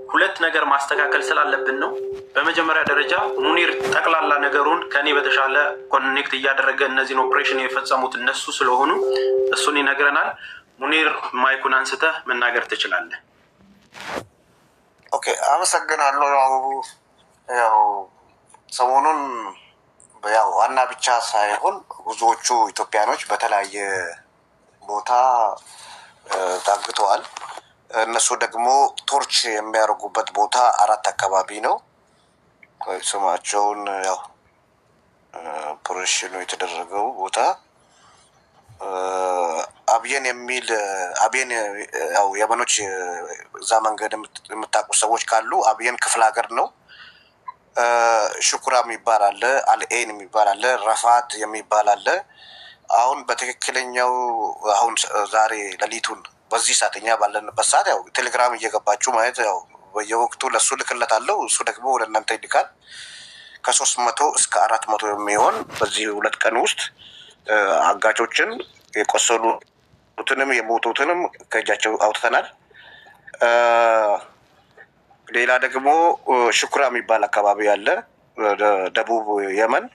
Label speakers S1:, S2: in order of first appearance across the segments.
S1: ሁለት ነገር ማስተካከል ስላለብን ነው። በመጀመሪያ ደረጃ ሙኒር ጠቅላላ ነገሩን ከኔ በተሻለ ኮኔክት እያደረገ እነዚህን ኦፕሬሽን የፈጸሙት እነሱ ስለሆኑ እሱን ይነግረናል። ሙኒር ማይኩን አንስተህ መናገር ትችላለህ።
S2: ኦኬ፣ አመሰግናለሁ። ያው ሰሞኑን ያው ዋና ብቻ ሳይሆን ብዙዎቹ ኢትዮጵያኖች በተለያየ ቦታ ታግተዋል። እነሱ ደግሞ ቶርች የሚያደርጉበት ቦታ 4 አካባቢ ነው። ስማቸውን ያው ኦፕሬሽኑ የተደረገው ቦታ አብየን የሚል አብየን ያው የመኖች እዛ መንገድ የምታውቁ ሰዎች ካሉ አብየን ክፍለ ሀገር ነው። ሽኩራ የሚባል አለ፣ አልኤን የሚባል አለ፣ ረፋት የሚባል አለ። አሁን በትክክለኛው አሁን ዛሬ ሌሊቱን በዚህ ሰዓተኛ ባለንበት ሰዓት ያው ቴሌግራም እየገባችሁ ማየት ያው በየወቅቱ ለሱ ልክለታለሁ። እሱ ደግሞ ወደ እናንተ ይልካል። ከ300 እስከ 400 የሚሆን በዚህ 2 ቀን ውስጥ አጋቾችን የቆሰሉትንም የሞቱትንም ከእጃቸው አውጥተናል። ሌላ ደግሞ ሽኩራ የሚባል አካባቢ አለ፣ ደቡብ የመን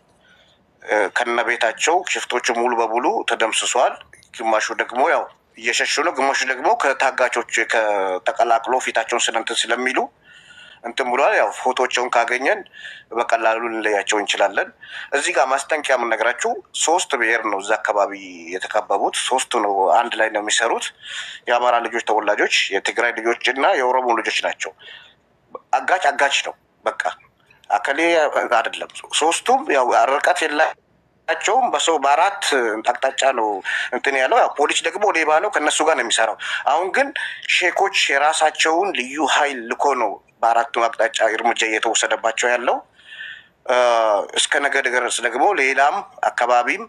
S2: ከነቤታቸው ሽፍቶቹ ሙሉ በሙሉ ተደምስሷል። ግማሹ ደግሞ ያው እየሸሹ ነው። ግማሹ ደግሞ ከታጋቾች ከተቀላቅሎ ፊታቸውን ስለንትን ስለሚሉ እንትን ብሏል። ያው ፎቶቸውን ካገኘን በቀላሉ ልንለያቸው እንችላለን። እዚህ ጋር ማስጠንቀቂያ የምንነግራችሁ 3 ብሔር ነው እዛ አካባቢ የተከበቡት። 3 ነው አንድ ላይ ነው የሚሰሩት። የአማራ ልጆች ተወላጆች፣ የትግራይ ልጆች እና የኦሮሞ ልጆች ናቸው። አጋች ነው በቃ አከሌ አይደለም። 3ቱም ያው ርቀት የላቸውም። በሰው በ4 አቅጣጫ ነው እንትን ያለው። ያው ፖሊስ ደግሞ ሌባ ነው፣ ከነሱ ጋር ነው የሚሰራው። አሁን ግን ሼኮች የራሳቸውን ልዩ ኃይል ልኮ ነው በ4ቱ አቅጣጫ እርምጃ እየተወሰደባቸው ያለው። እስከ ነገ ድረስ ደግሞ ሌላም አካባቢም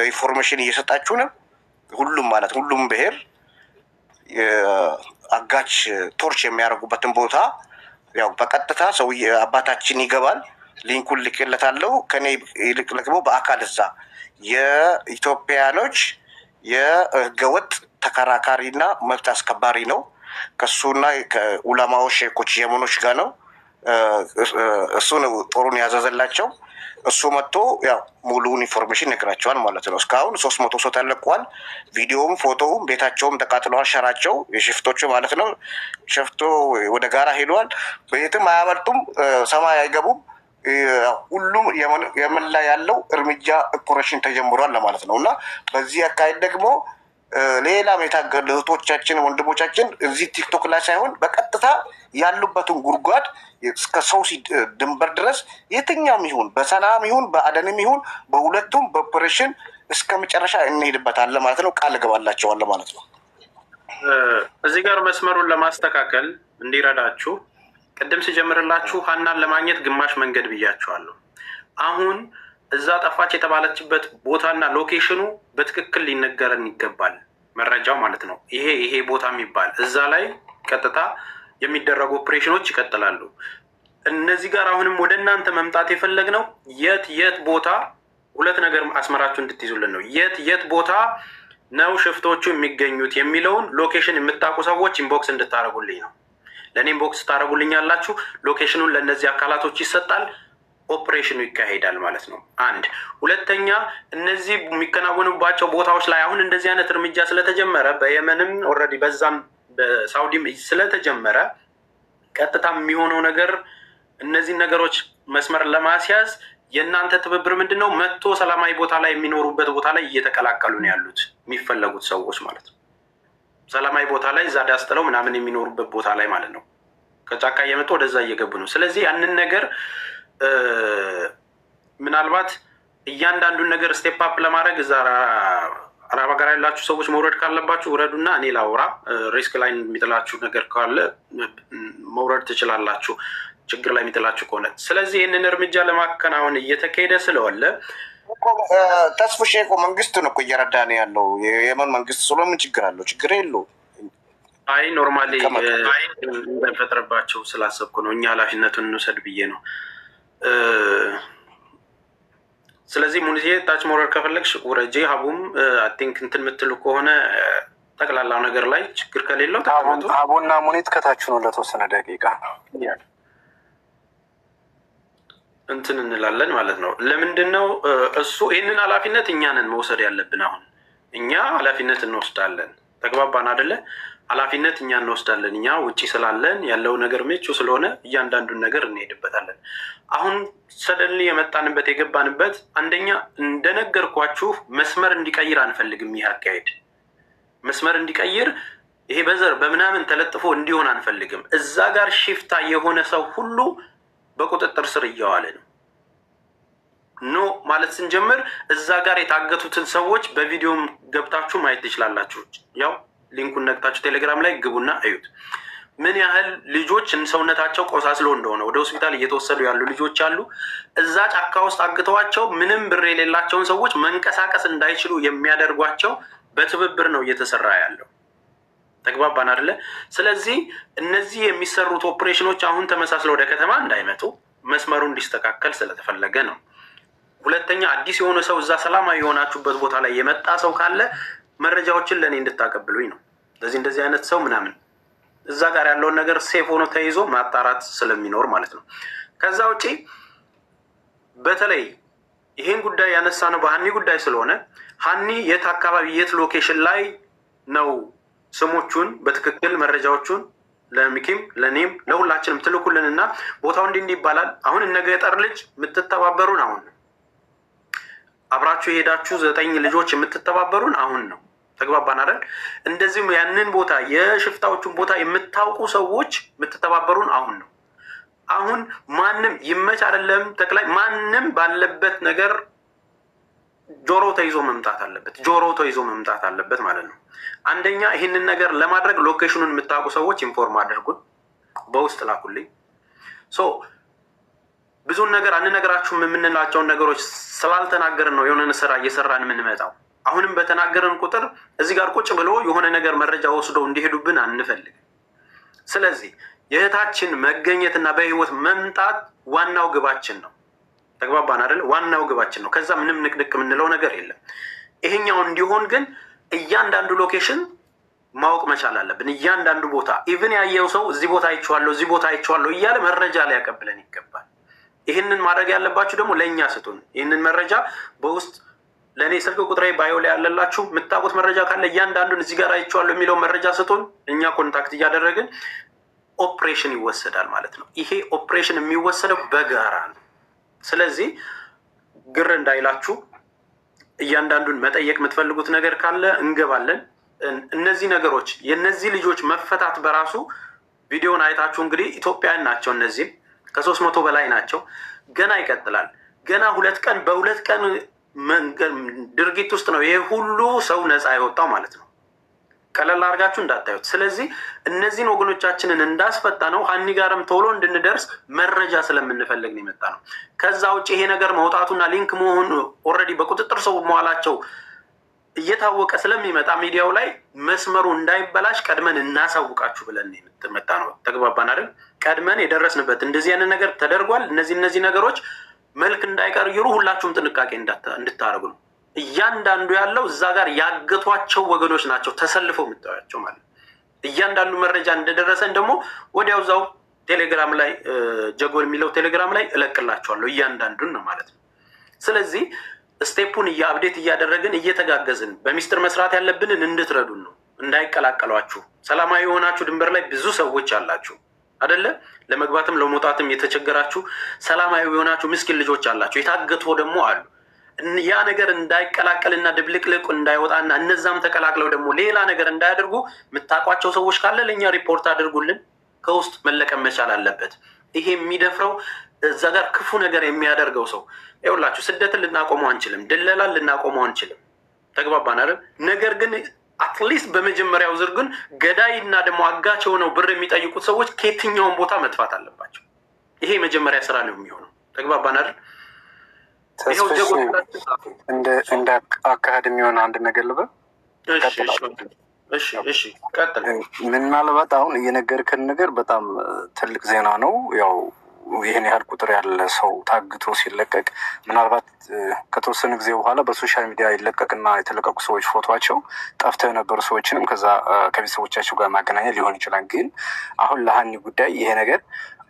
S2: ኢንፎርሜሽን እየሰጣችሁ ነው። ሁሉም ማለት ሁሉም ብሔር አጋች ቶርች የሚያደርጉበትን ቦታ ያው በቀጥታ ሰው አባታችን ይገባል። ሊንኩን ልክለታለሁ። ከኔ ይልቅ ደግሞ በአካል እዛ የኢትዮጵያኖች የህገወጥ ተከራካሪና መብት አስከባሪ ነው። ከሱና ከኡላማዎች ሼኮች የመኖች ጋር ነው። እሱ ነው ጦሩን ያዘዘላቸው። እሱ መጥቶ ያው ሙሉውን ኢንፎርሜሽን ነግራቸዋል ማለት ነው። እስካሁን 300 ሰው ተለቋል። ቪዲዮውም ፎቶውም ቤታቸውም ተቃጥለዋል። ሸራቸው የሽፍቶቹ ማለት ነው። ሽፍቶ ወደ ጋራ ሄደዋል። በየትም አያመልጡም፣ ሰማይ አይገቡም። ሁሉም የመን ላይ ያለው እርምጃ ኦፕሬሽን ተጀምሯል ለማለት ነው። እና በዚህ አካሄድ ደግሞ ሌላም የታገሉ እህቶቻችን ወንድሞቻችን እዚህ ቲክቶክ ላይ ሳይሆን በቀጥታ ያሉበትን ጉድጓድ እስከ ሰው ድንበር ድረስ የትኛውም ይሁን በሰላም ይሁን በአደንም ይሁን በሁለቱም በኦፕሬሽን እስከ መጨረሻ እንሄድበታለን ማለት ነው። ቃል እገባላቸዋለሁ ማለት ነው።
S1: እዚህ ጋር መስመሩን ለማስተካከል እንዲረዳችሁ ቅድም ሲጀምርላችሁ ሀናን ለማግኘት ግማሽ መንገድ ብያችኋለሁ። አሁን እዛ ጠፋች የተባለችበት ቦታና ሎኬሽኑ በትክክል ሊነገረን ይገባል። መረጃው ማለት ነው። ይሄ ቦታ የሚባል እዛ ላይ ቀጥታ የሚደረጉ ኦፕሬሽኖች ይቀጥላሉ። እነዚህ ጋር አሁንም ወደ እናንተ መምጣት የፈለግነው የት ቦታ 2 ነገር አስመራችሁ እንድትይዙልን ነው። የት ቦታ ነው ሽፍቶቹ የሚገኙት የሚለውን ሎኬሽን የምታውቁ ሰዎች ኢንቦክስ እንድታደርጉልኝ ነው። ለእኔ ኢንቦክስ ታደርጉልኝ ያላችሁ ሎኬሽኑን ለእነዚህ አካላቶች ይሰጣል። ኦፕሬሽኑ ይካሄዳል ማለት ነው። 1 2ኛ እነዚህ የሚከናወኑባቸው ቦታዎች ላይ አሁን እንደዚህ አይነት እርምጃ ስለተጀመረ በየመንም ኦልሬዲ በዛም በሳውዲም ስለተጀመረ ቀጥታ የሚሆነው ነገር እነዚህን ነገሮች መስመር ለማስያዝ የእናንተ ትብብር ምንድን ነው? መጥቶ ሰላማዊ ቦታ ላይ የሚኖሩበት ቦታ ላይ እየተቀላቀሉ ነው ያሉት የሚፈለጉት ሰዎች ማለት ነው። ሰላማዊ ቦታ ላይ እዛ ዳስጥለው ምናምን የሚኖሩበት ቦታ ላይ ማለት ነው። ከጫካ እየመጡ ወደዛ እየገቡ ነው። ስለዚህ ያንን ነገር ምናልባት እያንዳንዱን ነገር ስቴፕ አፕ ለማድረግ እዛ አረብ ሀገር ያላችሁ ሰዎች መውረድ ካለባችሁ ውረዱና እኔ ላውራ። ሪስክ ላይ የሚጥላችሁ ነገር ካለ መውረድ ትችላላችሁ፣ ችግር ላይ የሚጥላችሁ ከሆነ። ስለዚህ ይህንን እርምጃ ለማከናወን እየተካሄደ ስለዋለ
S2: ተስፍሽ እኮ መንግስት ነው እኮ እየረዳን ያለው። የየመን መንግስት ስለምን ችግር አለው? ችግር የለው።
S1: አይ ኖርማሊ እንዳይፈጥረባቸው ስላሰብኩ ነው። እኛ ኃላፊነቱን እንውሰድ ብዬ ነው። ስለዚህ ሙኒቴ ታች መውረድ ከፈለግሽ ውረጄ። ሀቡም አይ ቲንክ እንትን የምትሉ ከሆነ ጠቅላላው ነገር ላይ ችግር ከሌለው
S3: አቡና ሙኒት ከታች ነው ለተወሰነ ደቂቃ
S1: እንትን እንላለን ማለት ነው። ለምንድን ነው እሱ ይህንን ኃላፊነት እኛንን መውሰድ ያለብን? አሁን እኛ ኃላፊነት እንወስዳለን። ተግባባን አደለ? ኃላፊነት እኛ እንወስዳለን። እኛ ውጭ ስላለን ያለው ነገር ምቹ ስለሆነ እያንዳንዱን ነገር እንሄድበታለን። አሁን ሰደንሊ የመጣንበት የገባንበት አንደኛ እንደነገርኳችሁ መስመር እንዲቀይር አንፈልግም። ይህ አካሄድ መስመር እንዲቀይር ይሄ በዘር በምናምን ተለጥፎ እንዲሆን አንፈልግም። እዛ ጋር ሽፍታ የሆነ ሰው ሁሉ በቁጥጥር ስር እየዋለ ነው። ኖ ማለት ስንጀምር እዛ ጋር የታገቱትን ሰዎች በቪዲዮም ገብታችሁ ማየት ትችላላችሁ። ያው ሊንኩን ነግታችሁ ቴሌግራም ላይ ግቡና እዩት። ምን ያህል ልጆች ሰውነታቸው ቆሳስሎ እንደሆነ ወደ ሆስፒታል እየተወሰዱ ያሉ ልጆች አሉ። እዛ ጫካ ውስጥ አግተዋቸው ምንም ብር የሌላቸውን ሰዎች መንቀሳቀስ እንዳይችሉ የሚያደርጓቸው በትብብር ነው እየተሰራ ያለው። ተግባባን አይደለ? ስለዚህ እነዚህ የሚሰሩት ኦፕሬሽኖች አሁን ተመሳስለው ወደ ከተማ እንዳይመጡ መስመሩ እንዲስተካከል ስለተፈለገ ነው። ሁለተኛ አዲስ የሆነ ሰው እዛ ሰላማዊ የሆናችሁበት ቦታ ላይ የመጣ ሰው ካለ መረጃዎችን ለእኔ እንድታቀብሉኝ ነው። ስለዚህ እንደዚህ አይነት ሰው ምናምን እዛ ጋር ያለውን ነገር ሴፍ ሆኖ ተይዞ ማጣራት ስለሚኖር ማለት ነው። ከዛ ውጪ በተለይ ይህን ጉዳይ ያነሳ ነው በሀኒ ጉዳይ ስለሆነ ሀኒ የት አካባቢ የት ሎኬሽን ላይ ነው ስሞቹን በትክክል መረጃዎቹን ለሚኪም ለኔም ለሁላችንም ትልኩልንና ቦታው እንዲህ ይባላል። አሁን እነ ገጠር ልጅ የምትተባበሩን አሁን አብራችሁ የሄዳችሁ 9 ልጆች የምትተባበሩን አሁን ነው። ተግባባን አይደል? እንደዚህም ያንን ቦታ የሽፍታዎቹን ቦታ የምታውቁ ሰዎች የምትተባበሩን አሁን ነው። አሁን ማንም ይመች አይደለም ተክላይ ማንም ባለበት ነገር ጆሮ ተይዞ መምጣት አለበት። ጆሮ ተይዞ መምጣት አለበት ማለት ነው። አንደኛ ይህንን ነገር ለማድረግ ሎኬሽኑን የምታውቁ ሰዎች ኢንፎርም አድርጉን፣ በውስጥ ላኩልኝ። ብዙን ነገር አንነግራችሁም የምንላቸውን ነገሮች ስላልተናገርን ነው የሆነ ስራ እየሰራን የምንመጣው። አሁንም በተናገርን ቁጥር እዚህ ጋር ቁጭ ብሎ የሆነ ነገር መረጃ ወስደው እንዲሄዱብን አንፈልግም። ስለዚህ የእህታችን መገኘትና በህይወት መምጣት ዋናው ግባችን ነው። ተግባባን አይደል? ዋናው ግባችን ነው። ከዛ ምንም ንቅንቅ የምንለው ነገር የለም። ይሄኛው እንዲሆን ግን እያንዳንዱ ሎኬሽን ማወቅ መቻል አለብን። እያንዳንዱ ቦታ ኢቭን ያየው ሰው እዚህ ቦታ አይቼዋለሁ እዚህ ቦታ አይቼዋለሁ እያለ መረጃ ሊያቀብለን ይገባል። ይህንን ማድረግ ያለባችሁ ደግሞ ለእኛ ስጡን። ይህንን መረጃ በውስጥ ለእኔ ስልክ ቁጥሬ ባዮ ላይ ያለላችሁ የምታውቁት መረጃ ካለ እያንዳንዱን እዚህ ጋር አይቼዋለሁ የሚለው መረጃ ስጡን። እኛ ኮንታክት እያደረግን ኦፕሬሽን ይወሰዳል ማለት ነው። ይሄ ኦፕሬሽን የሚወሰደው በጋራ ነው። ስለዚህ ግር እንዳይላችሁ እያንዳንዱን መጠየቅ የምትፈልጉት ነገር ካለ እንገባለን። እነዚህ ነገሮች የእነዚህ ልጆች መፈታት በራሱ ቪዲዮን አይታችሁ እንግዲህ ኢትዮጵያውያን ናቸው። እነዚህም ከ300 በላይ ናቸው። ገና ይቀጥላል። ገና በሁለት ቀን ድርጊት ውስጥ ነው ይሄ ሁሉ ሰው ነፃ የወጣው ማለት ነው። ቀለል አድርጋችሁ እንዳታዩት። ስለዚህ እነዚህን ወገኖቻችንን እንዳስፈታ ነው ሀኒ ጋርም ቶሎ እንድንደርስ መረጃ ስለምንፈልግ ነው የመጣ ነው። ከዛ ውጭ ይሄ ነገር መውጣቱና ሊንክ መሆኑ ኦልሬዲ በቁጥጥር ሰው መዋላቸው እየታወቀ ስለሚመጣ ሚዲያው ላይ መስመሩ እንዳይበላሽ ቀድመን እናሳውቃችሁ ብለን የምትመጣ ነው። ተግባባን አይደል? ቀድመን የደረስንበት እንደዚህ አይነት ነገር ተደርጓል። እነዚህ ነገሮች መልክ እንዳይቀይሩ ሁላችሁም ጥንቃቄ እንድታደርጉ ነው። እያንዳንዱ ያለው እዛ ጋር ያገቷቸው ወገኖች ናቸው ተሰልፈው የምታዩቸው ማለት ነው። እያንዳንዱ መረጃ እንደደረሰን ደግሞ ወዲያው እዛው ቴሌግራም ላይ ጀጎል የሚለው ቴሌግራም ላይ እለቅላቸዋለሁ እያንዳንዱን ነው ማለት ነው። ስለዚህ ስቴፑን አፕዴት እያደረግን እየተጋገዝን በሚስጥር መስራት ያለብንን እንድትረዱን ነው። እንዳይቀላቀሏችሁ። ሰላማዊ የሆናችሁ ድንበር ላይ ብዙ ሰዎች አላችሁ አደለ? ለመግባትም ለመውጣትም የተቸገራችሁ ሰላማዊ የሆናችሁ ምስኪን ልጆች አላችሁ። የታገቱ ደግሞ አሉ። ያ ነገር እንዳይቀላቀልና ድብልቅልቅ እንዳይወጣና እነዛም ተቀላቅለው ደግሞ ሌላ ነገር እንዳያደርጉ የምታውቋቸው ሰዎች ካለ ለእኛ ሪፖርት አድርጉልን። ከውስጥ መለቀም መቻል አለበት። ይሄ የሚደፍረው እዛ ጋር ክፉ ነገር የሚያደርገው ሰው ይኸውላችሁ፣ ስደትን ልናቆመው አንችልም፣ ድለላን ልናቆመው አንችልም። ተግባባን አይደል? ነገር ግን አትሊስት በመጀመሪያው ዝር ግን ገዳይ እና ደግሞ አጋች የሆነው ብር የሚጠይቁት ሰዎች ከየትኛውን ቦታ መጥፋት አለባቸው። ይሄ የመጀመሪያ ስራ ነው የሚሆነው። ተግባባን አይደል?
S3: እንደ አካሄድ የሚሆን አንድ ነገር ልበል።
S1: ቀጥል።
S3: ምናልባት አሁን እየነገርከን ነገር በጣም ትልቅ ዜና ነው። ያው ይህን ያህል ቁጥር ያለ ሰው ታግቶ ሲለቀቅ ምናልባት ከተወሰነ ጊዜ በኋላ በሶሻል ሚዲያ ይለቀቅና የተለቀቁ ሰዎች ፎቶቸው ጠፍተው የነበሩ ሰዎችንም ከዛ ከቤተሰቦቻቸው ጋር ማገናኘት ሊሆን ይችላል። ግን አሁን ለሀኒ ጉዳይ ይሄ ነገር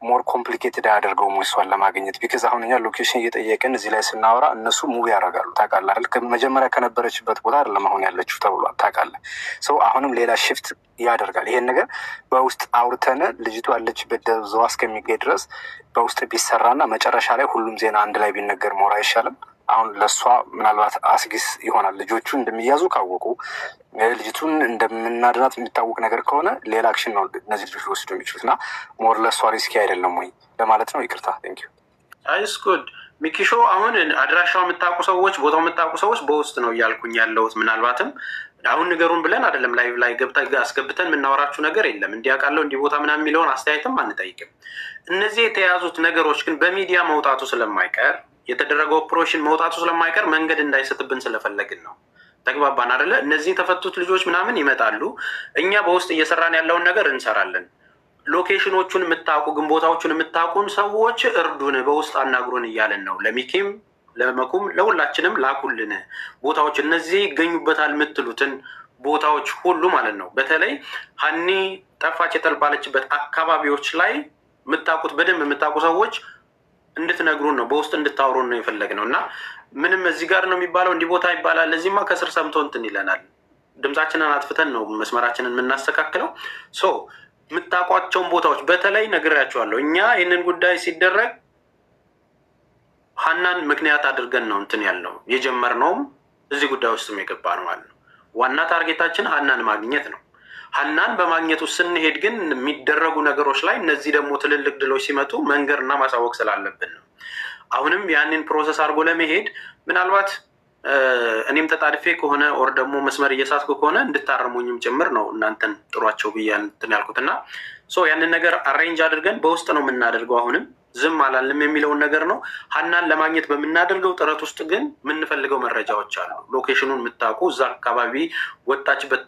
S3: ሞር ኮምፕሊኬትድ አያደርገውም እሷን ለማግኘት ቢካዝ አሁን እኛ ሎኬሽን እየጠየቅን እዚህ ላይ ስናወራ እነሱ ሙቪ ያደርጋሉ። ታውቃለህ አይደል? መጀመሪያ ከነበረችበት ቦታ አይደለም አሁን ያለችው ተብሏል። ታውቃለህ ሰው አሁንም ሌላ ሽፍት ያደርጋል። ይሄን ነገር በውስጥ አውርተን ልጅቱ ያለችበት ደብዛዋ እስከሚገኝ ድረስ በውስጥ ቢሰራና መጨረሻ ላይ ሁሉም ዜና አንድ ላይ ቢነገር ሞር አይሻልም? አሁን ለእሷ ምናልባት አስጊስ ይሆናል። ልጆቹ እንደሚያዙ ካወቁ ልጅቱን እንደምናድናት የሚታወቅ ነገር ከሆነ ሌላ አክሽን ነው እነዚህ ልጆች ሊወስዱ የሚችሉት እና ሞር ለእሷ ሪስኪ አይደለም ወይ ለማለት ነው። ይቅርታ ቴንክ ዩ
S1: አይስ ጉድ ሚኪሾ። አሁን አድራሻው የምታውቁ ሰዎች፣ ቦታው የምታውቁ ሰዎች በውስጥ ነው እያልኩኝ ያለሁት። ምናልባትም አሁን ንገሩን ብለን አይደለም ላይ አስገብተን የምናወራችሁ ነገር የለም። እንዲያውቃለው እንዲህ ቦታ ምናምን የሚለውን አስተያየትም አንጠይቅም። እነዚህ የተያዙት ነገሮች ግን በሚዲያ መውጣቱ ስለማይቀር የተደረገው ኦፕሬሽን መውጣቱ ስለማይቀር መንገድ እንዳይሰጥብን ስለፈለግን ነው። ተግባባን አይደለ? እነዚህ የተፈቱት ልጆች ምናምን ይመጣሉ። እኛ በውስጥ እየሰራን ያለውን ነገር እንሰራለን። ሎኬሽኖቹን የምታውቁ ግን ቦታዎቹን የምታውቁን ሰዎች እርዱን፣ በውስጥ አናግሩን እያለን ነው። ለሚኪም ለመኩም ለሁላችንም ላኩልን ቦታዎች፣ እነዚህ ይገኙበታል የምትሉትን ቦታዎች ሁሉ ማለት ነው። በተለይ ሀኒ ጠፋች የተባለችበት አካባቢዎች ላይ የምታውቁት በደንብ የምታውቁ ሰዎች እንድትነግሩን ነው፣ በውስጥ እንድታወሩን ነው የፈለግነው። እና ምንም እዚህ ጋር ነው የሚባለው እንዲህ ቦታ ይባላል እዚህማ ከስር ሰምቶ እንትን ይለናል። ድምፃችንን አጥፍተን ነው መስመራችንን የምናስተካክለው። ሶ የምታውቋቸውን ቦታዎች በተለይ ነግሬያቸዋለሁ። እኛ ይህንን ጉዳይ ሲደረግ ሀናን ምክንያት አድርገን ነው እንትን ያልነው የጀመርነውም እዚህ ጉዳይ ውስጥም የገባ ነው ማለት ነው። ዋና ታርጌታችን ሀናን ማግኘት ነው። ሀናን በማግኘቱ ስንሄድ ግን የሚደረጉ ነገሮች ላይ እነዚህ ደግሞ ትልልቅ ድሎች ሲመጡ መንገርና ማሳወቅ ስላለብን ነው። አሁንም ያንን ፕሮሰስ አድርጎ ለመሄድ ምናልባት እኔም ተጣድፌ ከሆነ ኦር ደግሞ መስመር እየሳትኩ ከሆነ እንድታረሙኝም ጭምር ነው እናንተን ጥሯቸው ብዬ እንትን ያልኩት እና ያንን ነገር አሬንጅ አድርገን በውስጥ ነው የምናደርገው። አሁንም ዝም አላልም የሚለውን ነገር ነው። ሀናን ለማግኘት በምናደርገው ጥረት ውስጥ ግን የምንፈልገው መረጃዎች አሉ። ሎኬሽኑን የምታውቁ እዛ አካባቢ ወጣችበት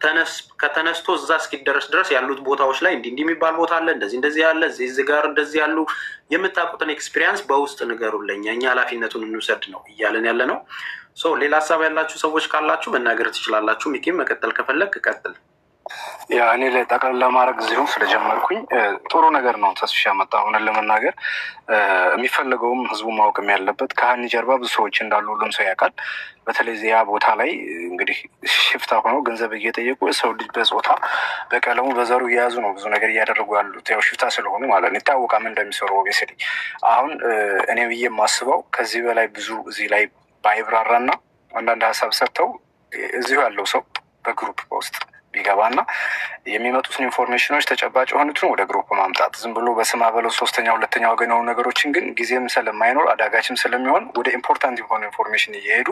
S1: ከተነስቶ እዛ እስኪደረስ ድረስ ያሉት ቦታዎች ላይ እንዲህ የሚባል ቦታ አለ፣ እንደዚህ ያለ እዚህ ጋር እንደዚህ ያሉ የምታውቁትን ኤክስፒሪያንስ በውስጥ ንገሩልኝ፣ እኛ ኃላፊነቱን እንውሰድ ነው እያለን ያለ ነው። ሌላ ሀሳብ ያላችሁ ሰዎች ካላችሁ መናገር ትችላላችሁ። ሚኪም መቀጠል ከፈለግ ቀጥል።
S3: ያ እኔ ላይ ጠቅላላ ለማድረግ እዚሁ ስለጀመርኩኝ ጥሩ ነገር ነው ተስፋ ያመጣ። ሆነን ለመናገር የሚፈለገውም ህዝቡ ማወቅም ያለበት ከሀኒ ጀርባ ብዙ ሰዎች እንዳሉ ሁሉም ሰው ያውቃል። በተለይ ዚያ ቦታ ላይ እንግዲህ ሽፍታ ሆነው ገንዘብ እየጠየቁ የሰው ልጅ በጾታ በቀለሙ በዘሩ እየያዙ ነው ብዙ ነገር እያደረጉ ያሉት። ያው ሽፍታ ስለሆኑ ማለት ነው ይታወቃል ምን እንደሚሰሩ ኦብቪየስሊ። አሁን እኔ ብዬ የማስበው ከዚህ በላይ ብዙ እዚህ ላይ ባይብራራና አንዳንድ ሀሳብ ሰጥተው እዚሁ ያለው ሰው በግሩፕ በውስጥ ቢገባና የሚመጡትን ኢንፎርሜሽኖች ተጨባጭ የሆኑትን ወደ ግሩፕ ማምጣት ዝም ብሎ በስማ በለው ሶስተኛ ሁለተኛ ወገን የሆኑ ነገሮችን ግን ጊዜም ስለማይኖር አዳጋችም ስለሚሆን ወደ ኢምፖርታንት የሆነ ኢንፎርሜሽን እየሄዱ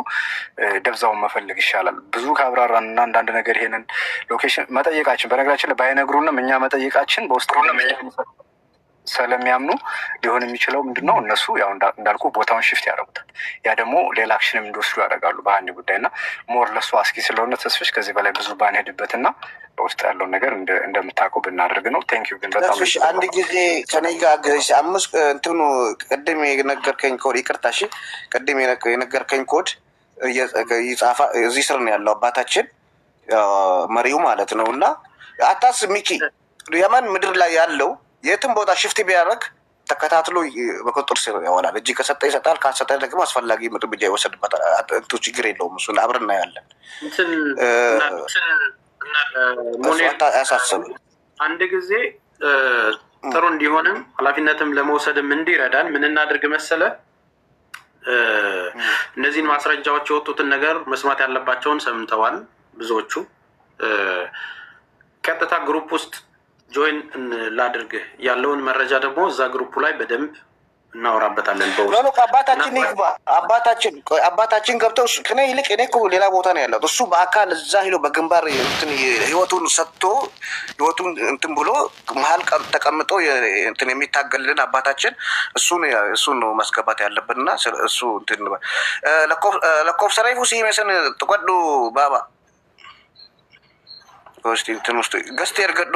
S3: ደብዛውን መፈለግ ይሻላል። ብዙ ካብራራን እና አንዳንድ ነገር ይሄንን ሎኬሽን መጠየቃችን በነገራችን ላይ ባይነግሩንም እኛ መጠየቃችን በውስጥ ስለሚያምኑ ሊሆን የሚችለው ምንድነው እነሱ ያው እንዳልኩ ቦታውን ሽፍት ያደርጉታል። ያ ደግሞ ሌላ አክሽንም እንዲወስዱ ያደርጋሉ በሀኒ ጉዳይ እና ሞር ለሱ አስጊ ስለሆነ ተስፍሽ ከዚህ በላይ ብዙ ባንሄድበት እና በውስጥ ያለውን ነገር እንደምታውቀው ብናደርግ ነው። ቴንኪዩ። ግን በጣም
S2: አንድ ጊዜ ከኔ ጋር አምስት እንትኑ ቅድም የነገርከኝ ኮድ ይቅርታ፣ እሺ ቅድም የነገርከኝ ኮድ ይጻፋ እዚህ ስር ነው ያለው አባታችን መሪው ማለት ነው። እና አታስብ ሚኪ፣ የመን ምድር ላይ ያለው የትም ቦታ ሽፍት ቢያደርግ ተከታትሎ በቁጥጥር ስር ያዋላል። እጅ ከሰጠ ይሰጣል፣ ካልሰጠ ደግሞ አስፈላጊ እርምጃ ይወሰድበታል። ችግር የለውም። እሱን አብረን እናያለን። አያሳስብም።
S1: አንድ ጊዜ ጥሩ እንዲሆንም ኃላፊነትም ለመውሰድም እንዲረዳን ምን እናድርግ መሰለ፣ እነዚህን ማስረጃዎች የወጡትን ነገር መስማት ያለባቸውን ሰምተዋል ብዙዎቹ። ቀጥታ ግሩፕ ውስጥ ጆይን ላድርግህ ያለውን መረጃ ደግሞ እዛ ግሩፑ ላይ በደንብ እናወራበታለን። በውስጥ
S2: አባታችን ገብተው ከኔ ይልቅ እኔ እኮ ሌላ ቦታ ነው ያለው። እሱ በአካል እዛ ሄዶ በግንባር ህይወቱን ሰጥቶ ህይወቱን እንትን ብሎ መሀል ተቀምጦ እንትን የሚታገልን አባታችን እሱን ነው ማስገባት ያለብንና እሱ እንትን ለኮፍሰራይፉ ሲመሰን ተቆዱ ባባ ውስጥ እንትን ውስጥ ገዝተህ እርገዱ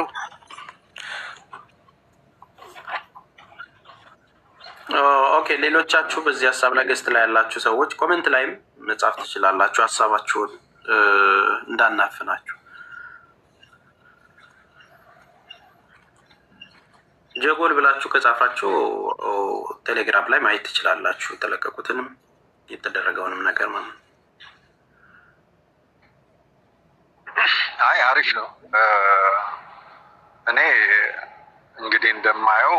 S1: ኦኬ፣ ሌሎቻችሁ በዚህ ሀሳብ ላይ ገስት ላይ ያላችሁ ሰዎች ኮሜንት ላይም መጻፍ ትችላላችሁ። ሀሳባችሁን እንዳናፍናችሁ። ጀጎል ብላችሁ ከጻፋችሁ ቴሌግራም ላይ ማየት ትችላላችሁ፣ የተለቀቁትንም የተደረገውንም ነገር ማለት ነው።
S4: አይ አሪፍ ነው። እኔ እንግዲህ እንደማየው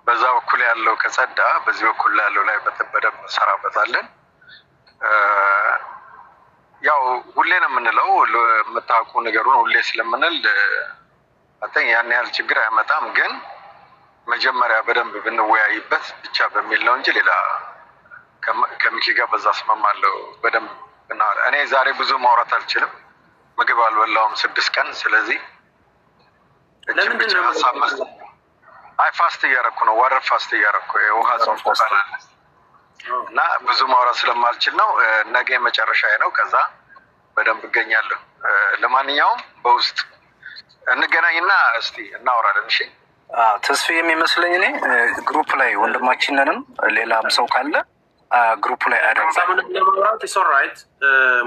S4: በዛ በኩል ያለው ከጸዳ በዚህ በኩል ያለው ላይ በደንብ እንሰራበታለን። ያው ሁሌ ነው የምንለው የምታውቁ ነገሩን ሁሌ ስለምንል አተኝ ያን ያህል ችግር አያመጣም። ግን መጀመሪያ በደንብ ብንወያይበት ብቻ በሚል ነው እንጂ ሌላ ከሚኪ ጋር በዛ አስማማለሁ። በደንብ እኔ ዛሬ ብዙ ማውራት አልችልም፣ ምግብ አልበላውም 6 ቀን። ስለዚህ
S1: ለምንድን ነው
S4: ሀሳብ መስጠት አይ ፋስት እያደረኩ ነው፣ ዋረር ፋስት እያደረኩ የውሃ ጾም ይባላል እና ብዙ ማውራት ስለማልችል ነው። ነገ መጨረሻ ነው፣ ከዛ በደንብ እገኛለሁ። ለማንኛውም በውስጥ እንገናኝና እስቲ እናወራለን። እሺ
S3: ተስፋ የሚመስለኝ እኔ ግሩፕ ላይ ወንድማችንንም ሌላም ሰው ካለ ግሩፕ ላይ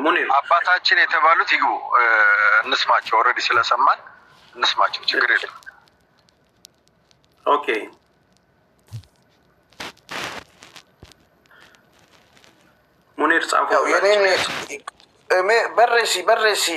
S1: ሙኒር
S4: አባታችን የተባሉት ይግቡ፣ እንስማቸው። ኦልሬዲ ስለሰማን እንስማቸው፣ ችግር የለም።
S1: ኦኬ ሙኒር ጻፉ።
S5: በሬሲ